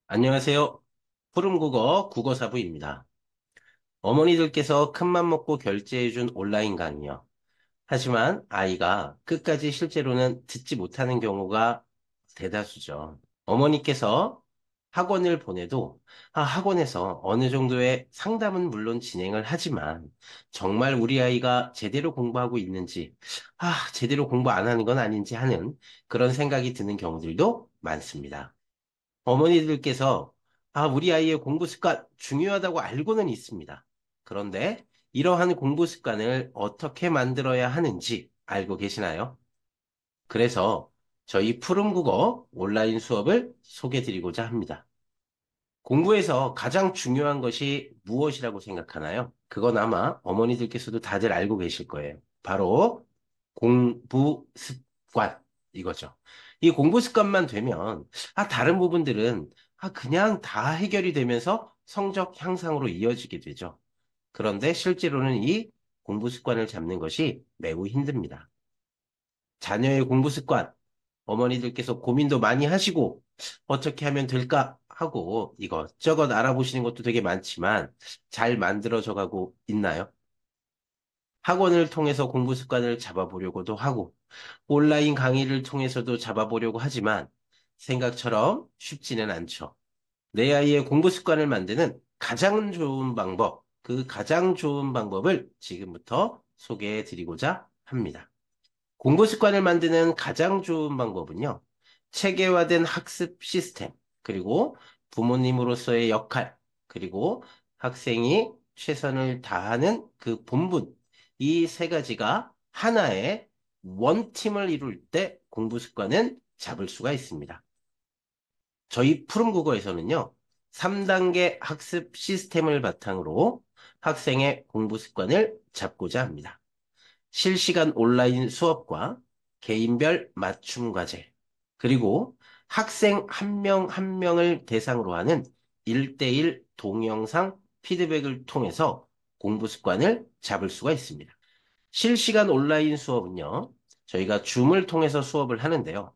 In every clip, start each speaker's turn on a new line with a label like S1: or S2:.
S1: 안녕하세요. 푸른국어 국어사부입니다. 어머니들께서 큰맘 먹고 결제해준 온라인 강의요. 하지만 아이가 끝까지 실제로는 듣지 못하는 경우가 대다수죠. 어머니께서 학원을 보내도 학원에서 어느 정도의 상담은 물론 진행을 하지만 정말 우리 아이가 제대로 공부하고 있는지, 제대로 공부 안 하는 건 아닌지 하는 그런 생각이 드는 경우들도 많습니다. 어머니들께서 우리 아이의 공부 습관 중요하다고 알고는 있습니다. 그런데 이러한 공부 습관을 어떻게 만들어야 하는지 알고 계시나요? 그래서 저희 푸른국어 온라인 수업을 소개드리고자 합니다. 공부에서 가장 중요한 것이 무엇이라고 생각하나요? 그건 아마 어머니들께서도 다들 알고 계실 거예요. 바로 공부 습관, 이거죠. 이 공부 습관만 되면, 다른 부분들은, 그냥 다 해결이 되면서 성적 향상으로 이어지게 되죠. 그런데 실제로는 이 공부 습관을 잡는 것이 매우 힘듭니다. 자녀의 공부 습관, 어머니들께서 고민도 많이 하시고, 어떻게 하면 될까 하고 이것저것 알아보시는 것도 되게 많지만, 잘 만들어져 가고 있나요? 학원을 통해서 공부 습관을 잡아보려고도 하고, 온라인 강의를 통해서도 잡아보려고 하지만 생각처럼 쉽지는 않죠. 내 아이의 공부 습관을 만드는 가장 좋은 방법, 그 가장 좋은 방법을 지금부터 소개해 드리고자 합니다. 공부 습관을 만드는 가장 좋은 방법은요, 체계화된 학습 시스템, 그리고 부모님으로서의 역할, 그리고 학생이 최선을 다하는 그 본분, 이 세 가지가 하나의 원팀을 이룰 때 공부 습관은 잡을 수가 있습니다. 저희 푸른국어에서는요, 3단계 학습 시스템을 바탕으로 학생의 공부 습관을 잡고자 합니다. 실시간 온라인 수업과 개인별 맞춤 과제, 그리고 학생 한 명 한 명을 대상으로 하는 1대1 동영상 피드백을 통해서 공부 습관을 잡을 수가 있습니다. 실시간 온라인 수업은요, 저희가 줌을 통해서 수업을 하는데요.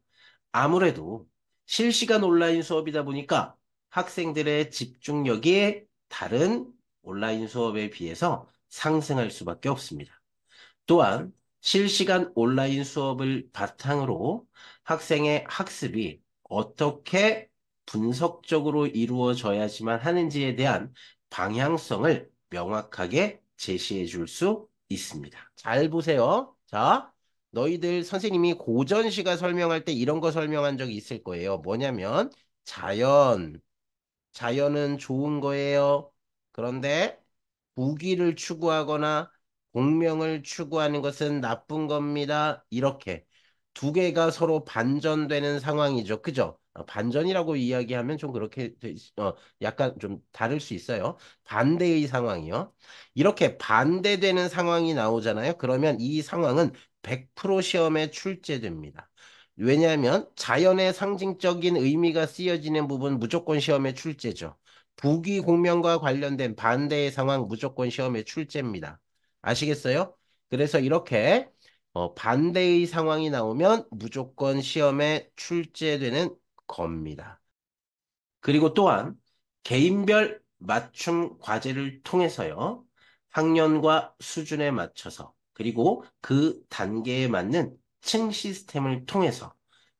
S1: 아무래도 실시간 온라인 수업이다 보니까 학생들의 집중력이 다른 온라인 수업에 비해서 상승할 수밖에 없습니다. 또한 실시간 온라인 수업을 바탕으로 학생의 학습이 어떻게 분석적으로 이루어져야지만 하는지에 대한 방향성을 명확하게 제시해 줄 수 있습니다. 잘 보세요. 자, 너희들 선생님이 고전시가 설명할 때 이런 거 설명한 적이 있을 거예요. 뭐냐면 자연, 자연은 좋은 거예요. 그런데 부귀를 추구하거나 공명을 추구하는 것은 나쁜 겁니다. 이렇게 두 개가 서로 반전되는 상황이죠. 그죠? 반전이라고 이야기하면 좀 그렇게 약간 좀 다를 수 있어요. 반대의 상황이요. 이렇게 반대되는 상황이 나오잖아요. 그러면 이 상황은 100% 시험에 출제됩니다. 왜냐하면 자연의 상징적인 의미가 쓰여지는 부분 무조건 시험에 출제죠. 부귀 공명과 관련된 반대의 상황 무조건 시험에 출제입니다. 아시겠어요? 그래서 이렇게 반대의 상황이 나오면 무조건 시험에 출제되는 겁니다. 그리고 또한 개인별 맞춤 과제를 통해서요. 학년과 수준에 맞춰서 그리고 그 단계에 맞는 층 시스템을 통해서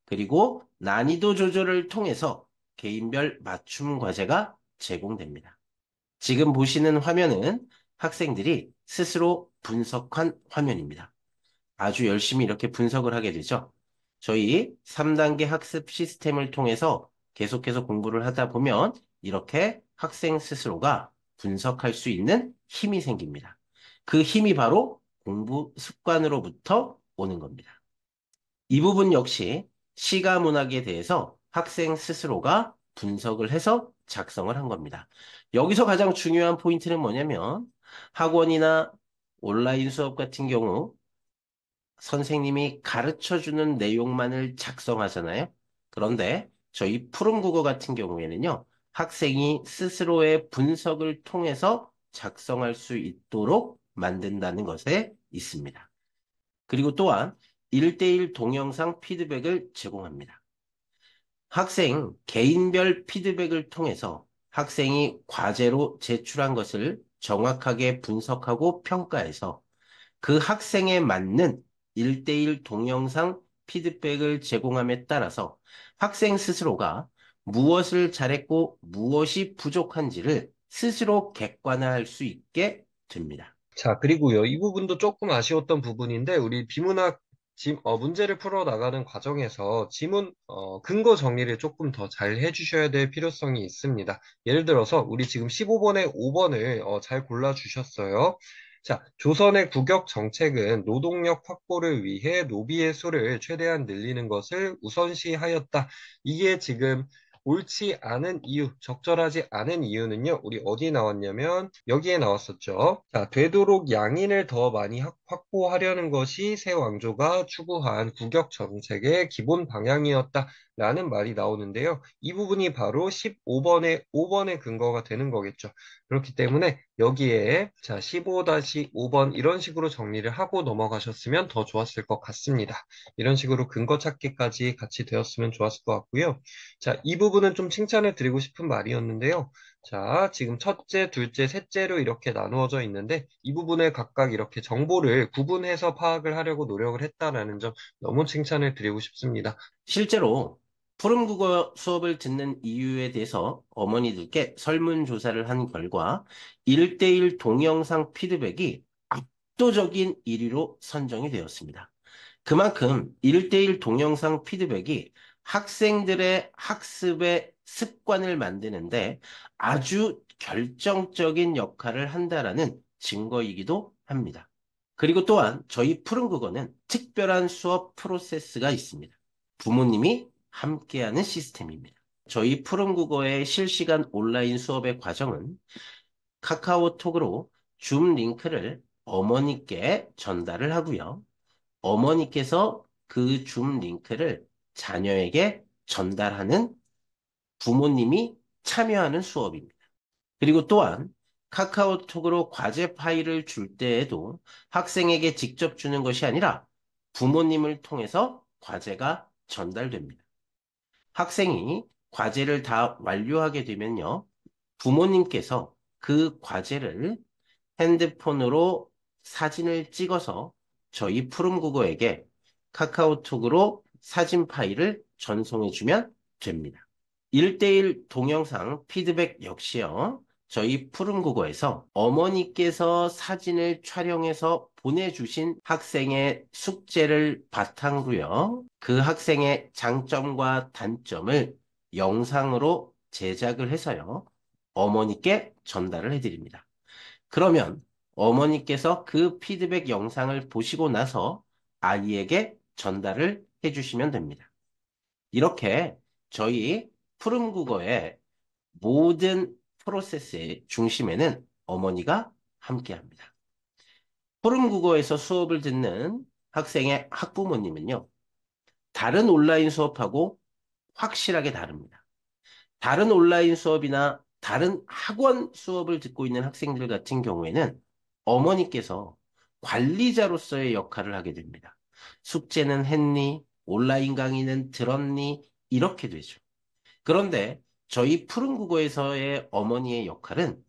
S1: 그리고 난이도 조절을 통해서 개인별 맞춤 과제가 제공됩니다. 지금 보시는 화면은 학생들이 스스로 분석한 화면입니다. 아주 열심히 이렇게 분석을 하게 되죠. 저희 3단계 학습 시스템을 통해서 계속해서 공부를 하다 보면 이렇게 학생 스스로가 분석할 수 있는 힘이 생깁니다. 그 힘이 바로 공부 습관으로부터 오는 겁니다. 이 부분 역시 시가 문학에 대해서 학생 스스로가 분석을 해서 작성을 한 겁니다. 여기서 가장 중요한 포인트는 뭐냐면 학원이나 온라인 수업 같은 경우 선생님이 가르쳐 주는 내용만을 작성하잖아요. 그런데 저희 푸른 국어 같은 경우에는요, 학생이 스스로의 분석을 통해서 작성할 수 있도록 만든다는 것에 있습니다. 그리고 또한 1대1 동영상 피드백을 제공합니다. 학생 개인별 피드백을 통해서 학생이 과제로 제출한 것을 정확하게 분석하고 평가해서 그 학생에 맞는 1대1 동영상 피드백을 제공함에 따라서 학생 스스로가 무엇을 잘했고 무엇이 부족한지를 스스로 객관화할 수 있게 됩니다.
S2: 자, 그리고요, 이 부분도 조금 아쉬웠던 부분인데, 우리 비문학 문제를 풀어 나가는 과정에서 지문, 근거 정리를 조금 더 잘 해주셔야 될 필요성이 있습니다. 예를 들어서, 우리 지금 15번에 5번을 잘 골라주셨어요. 자, 조선의 국역 정책은 노동력 확보를 위해 노비의 수를 최대한 늘리는 것을 우선시하였다. 이게 지금 옳지 않은 이유, 적절하지 않은 이유는요, 우리 어디에 나왔냐면, 여기에 나왔었죠. 자, 되도록 양인을 더 많이 확보하려는 것이 새 왕조가 추구한 국역 정책의 기본 방향이었다라는 말이 나오는데요. 이 부분이 바로 15번의 5번의 근거가 되는 거겠죠. 그렇기 때문에 여기에 자, 15-5번 이런 식으로 정리를 하고 넘어가셨으면 더 좋았을 것 같습니다. 이런 식으로 근거 찾기까지 같이 되었으면 좋았을 것 같고요. 자, 이 부분은 좀 칭찬을 드리고 싶은 말이었는데요. 자, 지금 첫째, 둘째, 셋째로 이렇게 나누어져 있는데 이 부분에 각각 이렇게 정보를 구분해서 파악을 하려고 노력을 했다라는 점 너무 칭찬을 드리고 싶습니다.
S1: 실제로 푸른국어 수업을 듣는 이유에 대해서 어머니들께 설문조사를 한 결과 1대1 동영상 피드백이 압도적인 1위로 선정이 되었습니다. 그만큼 1대1 동영상 피드백이 학생들의 학습의 습관을 만드는데 아주 결정적인 역할을 한다라는 증거이기도 합니다. 그리고 또한 저희 푸른국어는 특별한 수업 프로세스가 있습니다. 부모님이 함께하는 시스템입니다. 저희 푸른국어의 실시간 온라인 수업의 과정은 카카오톡으로 줌 링크를 어머니께 전달을 하고요. 어머니께서 그 줌 링크를 자녀에게 전달하는 부모님이 참여하는 수업입니다. 그리고 또한 카카오톡으로 과제 파일을 줄 때에도 학생에게 직접 주는 것이 아니라 부모님을 통해서 과제가 전달됩니다. 학생이 과제를 다 완료하게 되면요. 부모님께서 그 과제를 핸드폰으로 사진을 찍어서 저희 푸른국어에게 카카오톡으로 사진 파일을 전송해주면 됩니다. 1대1 동영상 피드백 역시요. 저희 푸른국어에서 어머니께서 사진을 촬영해서 보내주신 학생의 숙제를 바탕으로요. 그 학생의 장점과 단점을 영상으로 제작을 해서요. 어머니께 전달을 해드립니다. 그러면 어머니께서 그 피드백 영상을 보시고 나서 아이에게 전달을 해주시면 됩니다. 이렇게 저희 푸른국어의 모든 프로세스의 중심에는 어머니가 함께합니다. 푸른국어에서 수업을 듣는 학생의 학부모님은요, 다른 온라인 수업하고 확실하게 다릅니다. 다른 온라인 수업이나 다른 학원 수업을 듣고 있는 학생들 같은 경우에는 어머니께서 관리자로서의 역할을 하게 됩니다. 숙제는 했니? 온라인 강의는 들었니? 이렇게 되죠. 그런데 저희 푸른 국어에서의 어머니의 역할은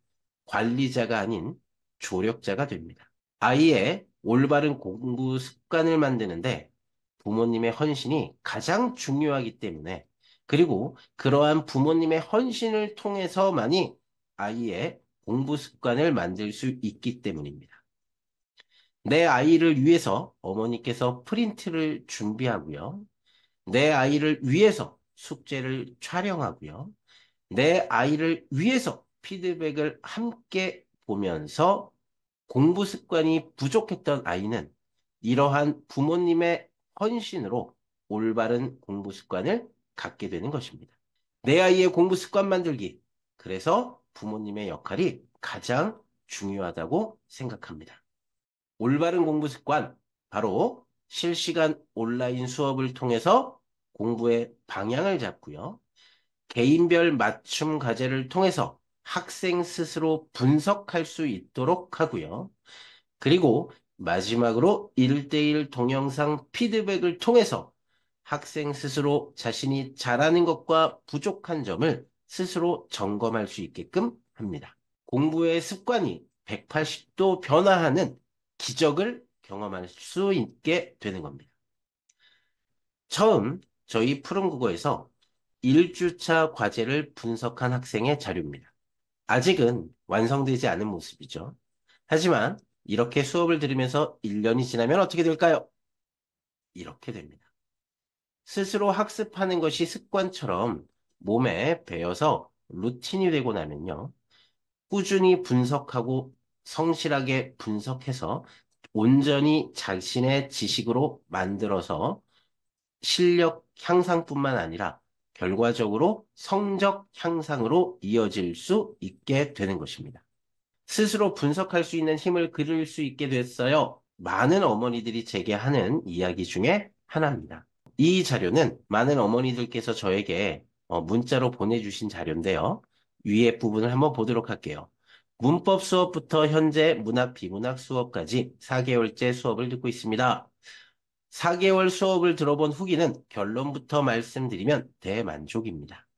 S1: 관리자가 아닌 조력자가 됩니다. 아이의 올바른 공부 습관을 만드는데 부모님의 헌신이 가장 중요하기 때문에 그리고 그러한 부모님의 헌신을 통해서만이 아이의 공부 습관을 만들 수 있기 때문입니다. 내 아이를 위해서 어머니께서 프린트를 준비하고요. 내 아이를 위해서 숙제를 촬영하고요. 내 아이를 위해서 피드백을 함께 보면서 공부 습관이 부족했던 아이는 이러한 부모님의 헌신으로 올바른 공부 습관을 갖게 되는 것입니다. 내 아이의 공부 습관 만들기. 그래서 부모님의 역할이 가장 중요하다고 생각합니다. 올바른 공부 습관, 바로 실시간 온라인 수업을 통해서 공부의 방향을 잡고요. 개인별 맞춤 과제를 통해서 학생 스스로 분석할 수 있도록 하고요. 그리고 마지막으로 1대1 동영상 피드백을 통해서 학생 스스로 자신이 잘하는 것과 부족한 점을 스스로 점검할 수 있게끔 합니다. 공부의 습관이 180도 변화하는 기적을 경험할 수 있게 되는 겁니다. 처음 저희 푸른국어에서 1주차 과제를 분석한 학생의 자료입니다. 아직은 완성되지 않은 모습이죠. 하지만 이렇게 수업을 들으면서 1년이 지나면 어떻게 될까요? 이렇게 됩니다. 스스로 학습하는 것이 습관처럼 몸에 배어서 루틴이 되고 나면요. 꾸준히 분석하고 성실하게 분석해서 온전히 자신의 지식으로 만들어서 실력 향상뿐만 아니라 결과적으로 성적 향상으로 이어질 수 있게 되는 것입니다. 스스로 분석할 수 있는 힘을 기를 수 있게 됐어요. 많은 어머니들이 제게 하는 이야기 중에 하나입니다. 이 자료는 많은 어머니들께서 저에게 문자로 보내주신 자료인데요. 위에 부분을 한번 보도록 할게요. 문법 수업부터 현재 문학, 비문학 수업까지 4개월째 수업을 듣고 있습니다. 4개월 수업을 들어본 후기는 결론부터 말씀드리면 대만족입니다.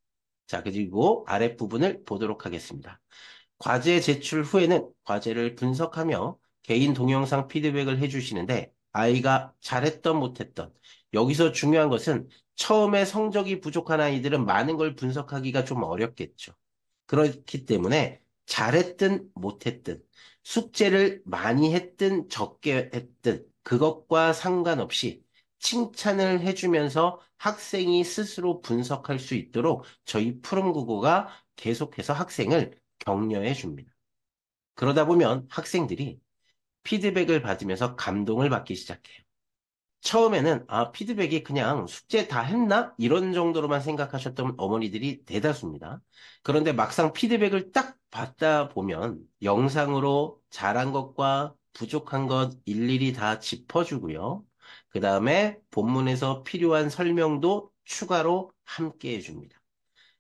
S1: 자, 그리고 아랫부분을 보도록 하겠습니다. 과제 제출 후에는 과제를 분석하며 개인 동영상 피드백을 해주시는데 아이가 잘했던 못했던 여기서 중요한 것은 처음에 성적이 부족한 아이들은 많은 걸 분석하기가 좀 어렵겠죠. 그렇기 때문에 잘했든 못했든 숙제를 많이 했든 적게 했든 그것과 상관없이 칭찬을 해주면서 학생이 스스로 분석할 수 있도록 저희 푸른국어가 계속해서 학생을 격려해 줍니다. 그러다 보면 학생들이 피드백을 받으면서 감동을 받기 시작해요. 처음에는 피드백이 그냥 숙제 다 했나? 이런 정도로만 생각하셨던 어머니들이 대다수입니다. 그런데 막상 피드백을 딱 받다 보면 영상으로 잘한 것과 부족한 것 일일이 다 짚어주고요. 그 다음에 본문에서 필요한 설명도 추가로 함께 해줍니다.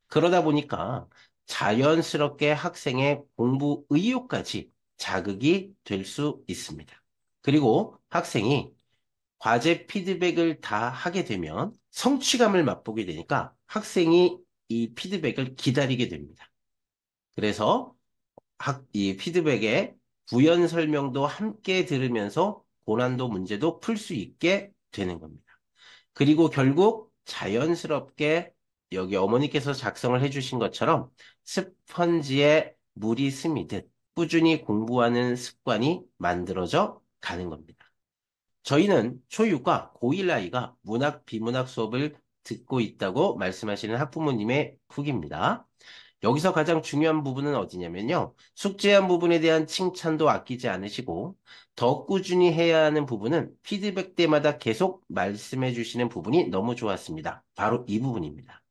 S1: 그러다 보니까 자연스럽게 학생의 공부 의욕까지 자극이 될 수 있습니다. 그리고 학생이 과제 피드백을 다 하게 되면 성취감을 맛보게 되니까 학생이 이 피드백을 기다리게 됩니다. 그래서 이 피드백의 부연 설명도 함께 들으면서 고난도 문제도 풀 수 있게 되는 겁니다. 그리고 결국 자연스럽게 여기 어머니께서 작성을 해주신 것처럼 스펀지에 물이 스미듯 꾸준히 공부하는 습관이 만들어져 가는 겁니다. 저희는 초6과 고1 아이가 문학, 비문학 수업을 듣고 있다고 말씀하시는 학부모님의 후기입니다. 여기서 가장 중요한 부분은 어디냐면요. 숙제한 부분에 대한 칭찬도 아끼지 않으시고 더 꾸준히 해야 하는 부분은 피드백 때마다 계속 말씀해 주시는 부분이 너무 좋았습니다. 바로 이 부분입니다.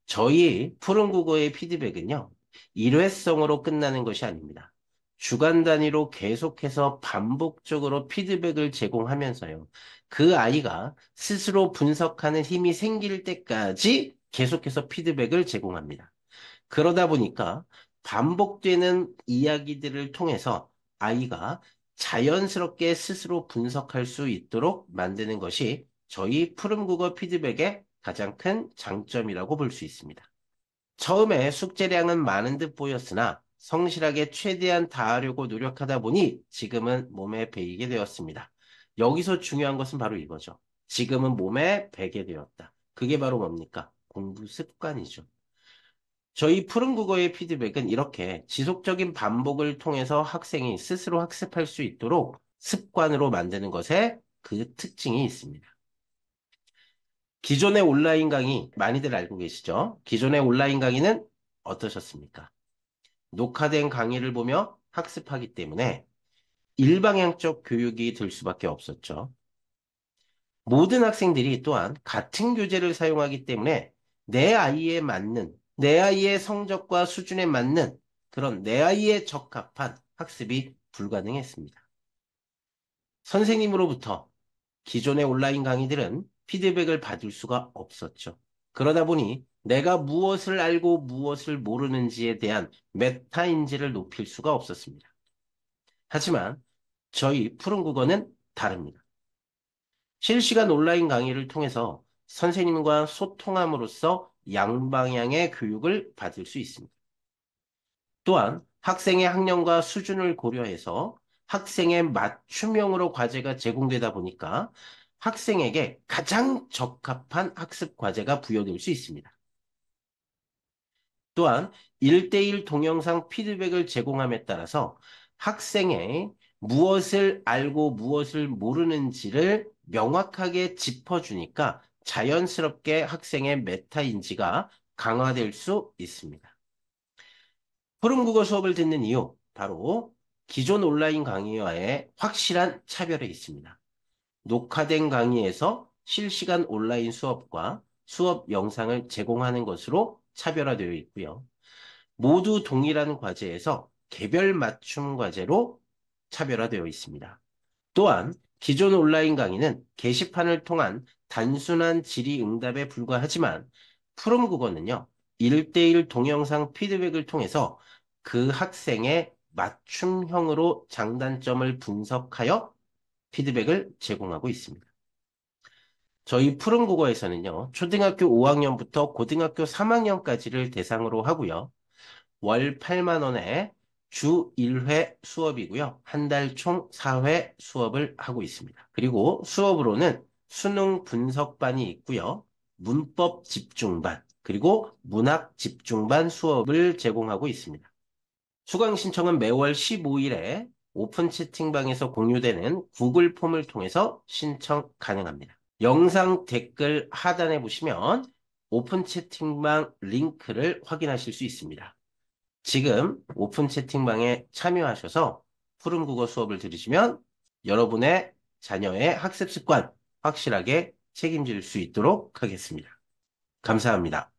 S1: 저희 푸른 국어의 피드백은요. 일회성으로 끝나는 것이 아닙니다. 주간 단위로 계속해서 반복적으로 피드백을 제공하면서요. 그 아이가 스스로 분석하는 힘이 생길 때까지 계속해서 피드백을 제공합니다. 그러다 보니까 반복되는 이야기들을 통해서 아이가 자연스럽게 스스로 분석할 수 있도록 만드는 것이 저희 푸른국어 피드백의 가장 큰 장점이라고 볼 수 있습니다. 처음에 숙제량은 많은 듯 보였으나 성실하게 최대한 다하려고 노력하다 보니 지금은 몸에 배이게 되었습니다. 여기서 중요한 것은 바로 이거죠. 지금은 몸에 배게 되었다. 그게 바로 뭡니까? 공부 습관이죠. 저희 푸른 국어의 피드백은 이렇게 지속적인 반복을 통해서 학생이 스스로 학습할 수 있도록 습관으로 만드는 것에 그 특징이 있습니다. 기존의 온라인 강의 많이들 알고 계시죠? 기존의 온라인 강의는 어떠셨습니까? 녹화된 강의를 보며 학습하기 때문에 일방향적 교육이 될 수밖에 없었죠. 모든 학생들이 또한 같은 교재를 사용하기 때문에 내 아이에 맞는, 내 아이의 성적과 수준에 맞는 그런 내 아이에 적합한 학습이 불가능했습니다. 선생님으로부터 기존의 온라인 강의들은 피드백을 받을 수가 없었죠. 그러다 보니 내가 무엇을 알고 무엇을 모르는지에 대한 메타인지를 높일 수가 없었습니다. 하지만 저희 푸른 국어는 다릅니다. 실시간 온라인 강의를 통해서 선생님과 소통함으로써 양방향의 교육을 받을 수 있습니다. 또한 학생의 학년과 수준을 고려해서 학생의 맞춤형으로 과제가 제공되다 보니까 학생에게 가장 적합한 학습 과제가 부여될 수 있습니다. 또한 1대1 동영상 피드백을 제공함에 따라서 학생의 무엇을 알고 무엇을 모르는지를 명확하게 짚어주니까 자연스럽게 학생의 메타 인지가 강화될 수 있습니다. 푸른국어 수업을 듣는 이유, 바로 기존 온라인 강의와의 확실한 차별이 있습니다. 녹화된 강의에서 실시간 온라인 수업과 수업 영상을 제공하는 것으로 차별화되어 있고요. 모두 동일한 과제에서 개별 맞춤 과제로 차별화되어 있습니다. 또한 기존 온라인 강의는 게시판을 통한 단순한 질의응답에 불과하지만 푸른국어는요, 1대1 동영상 피드백을 통해서 그 학생의 맞춤형으로 장단점을 분석하여 피드백을 제공하고 있습니다. 저희 푸른국어에서는요, 초등학교 5학년부터 고등학교 3학년까지를 대상으로 하고요. 월 8만 원에 주 1회 수업이고요. 한 달 총 4회 수업을 하고 있습니다. 그리고 수업으로는 수능 분석반이 있고요. 문법 집중반, 그리고 문학 집중반 수업을 제공하고 있습니다. 수강 신청은 매월 15일에 오픈 채팅방에서 공유되는 구글 폼을 통해서 신청 가능합니다. 영상 댓글 하단에 보시면 오픈 채팅방 링크를 확인하실 수 있습니다. 지금 오픈 채팅방에 참여하셔서 푸른 국어 수업을 들으시면 여러분의 자녀의 학습 습관 확실하게 책임질 수 있도록 하겠습니다. 감사합니다.